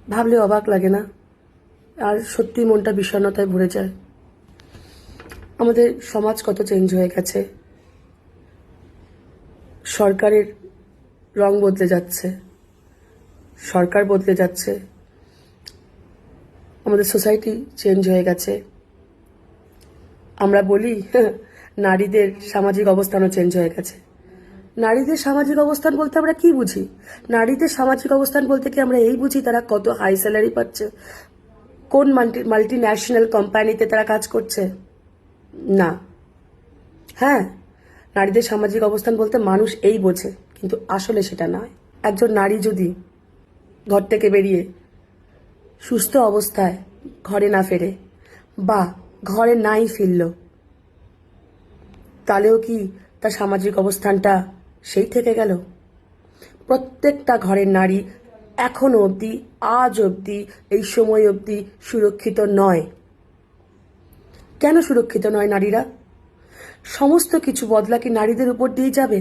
ভাবলে অবাক লাগে না? আর সত্যি মনটা বিষণ্ণতায় ভরে যায়। আমাদের সমাজ কত চেঞ্জ হয়ে গেছে, সরকারের রং বদলে যাচ্ছে, সরকার বদলে যাচ্ছে, আমাদের সোসাইটি চেঞ্জ হয়ে গেছে। আমরা বলি নারীদের সামাজিক অবস্থানও চেঞ্জ হয়ে গেছে। নারীদের সামাজিক অবস্থান বলতে আমরা কি বুঝি? নারীদের সামাজিক অবস্থান বলতে কি আমরা এই বুঝি তারা কত হাই স্যালারি পাচ্ছে, কোন মাল্টি ন্যাশনাল কোম্পানিতে তারা কাজ করছে? না। হ্যাঁ, নারীদের সামাজিক অবস্থান বলতে মানুষ এই বোঝে, কিন্তু আসলে সেটা নয়। একজন নারী যদি ঘর থেকে বেরিয়ে সুস্থ অবস্থায় ঘরে না ফেরে, বা ঘরে নাই ফিরল, তাহলেও কি তার সামাজিক অবস্থানটা সেই থেকে গেল? প্রত্যেকটা ঘরের নারী এখনো অবধি, আজ অবধি, এই সময় অবধি সুরক্ষিত নয়। কেন সুরক্ষিত নয় নারীরা? সমস্ত কিছু বদলা কি নারীদের উপর দিয়ে যাবে?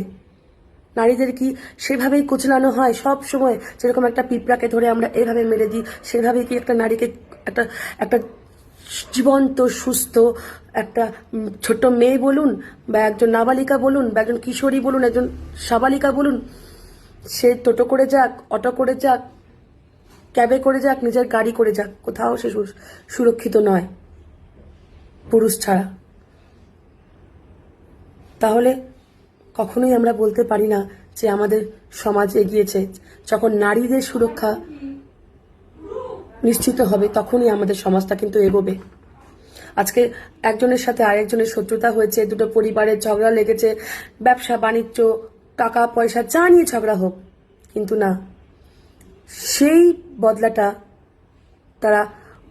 নারীদের কি সেভাবেই কুচলানো হয় সব সময়? যেরকম একটা পিঁপড়াকে ধরে আমরা এভাবে মেরে দিই, সেভাবেই কি একটা নারীকে, একটা একটা জীবন্ত সুস্থ একটা ছোট্ট মেয়ে বলুন, বা একজন নাবালিকা বলুন, বা একজন কিশোরী বলুন, একজন সাবালিকা বলুন, সে টোটো করে যাক, অটো করে যাক, ক্যাবে করে যাক, নিজের গাড়ি করে যাক, কোথাও সে সুরক্ষিত নয় পুরুষ ছাড়া। তাহলে কখনোই আমরা বলতে পারি না যে আমাদের সমাজ এগিয়েছে। যখন নারীদের সুরক্ষা নিশ্চিত হবে তখনই আমাদের সমাজটা কিন্তু এগোবে। আজকে একজনের সাথে আরেকজনের শত্রুতা হয়েছে, দুটো পরিবারের ঝগড়া লেগেছে, ব্যবসা বাণিজ্য, টাকা পয়সা যা নিয়ে ঝগড়া হোক, কিন্তু না, সেই বদলাটা তারা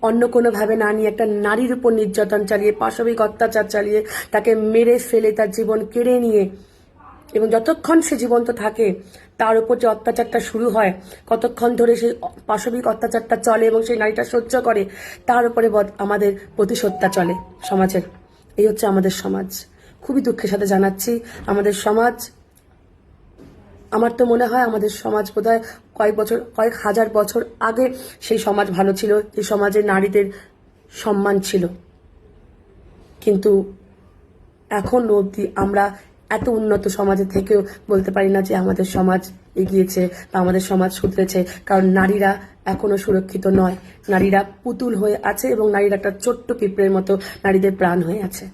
অন্য কোনোভাবে না নিয়ে একটা নারীর উপর নির্যাতন চালিয়ে, পাশবিক অত্যাচার চালিয়ে, তাকে মেরে ফেলে তার জীবন কেড়ে নিয়ে, এবং যতক্ষণ সে জীবন্ত থাকে তার উপর যে অত্যাচারটা শুরু হয়, কতক্ষণ ধরে সেই পাশবিক অত্যাচারটা চলে এবং সেই নারীটা সহ্য করে, তার উপরে আমাদের প্রতিশোধটা চলে সমাজের। এই হচ্ছে আমাদের সমাজ। খুবই দুঃখের সাথে জানাচ্ছি, আমাদের সমাজ, আমার তো মনে হয় আমাদের সমাজ বোধহয় কয়েক হাজার বছর আগে সেই সমাজ ভালো ছিল, যে সমাজে নারীদের সম্মান ছিল। কিন্তু এখন অবধি আমরা এত উন্নত সমাজে থেকেও বলতে পারি না যে আমাদের সমাজ এগিয়েছে বা আমাদের সমাজ শুধরেছে, কারণ নারীরা এখনো সুরক্ষিত নয়। নারীরা পুতুল হয়ে আছে এবং নারীরা একটা ছোট্ট পিঁপড়ের মতো নারীদের প্রাণ হয়ে আছে।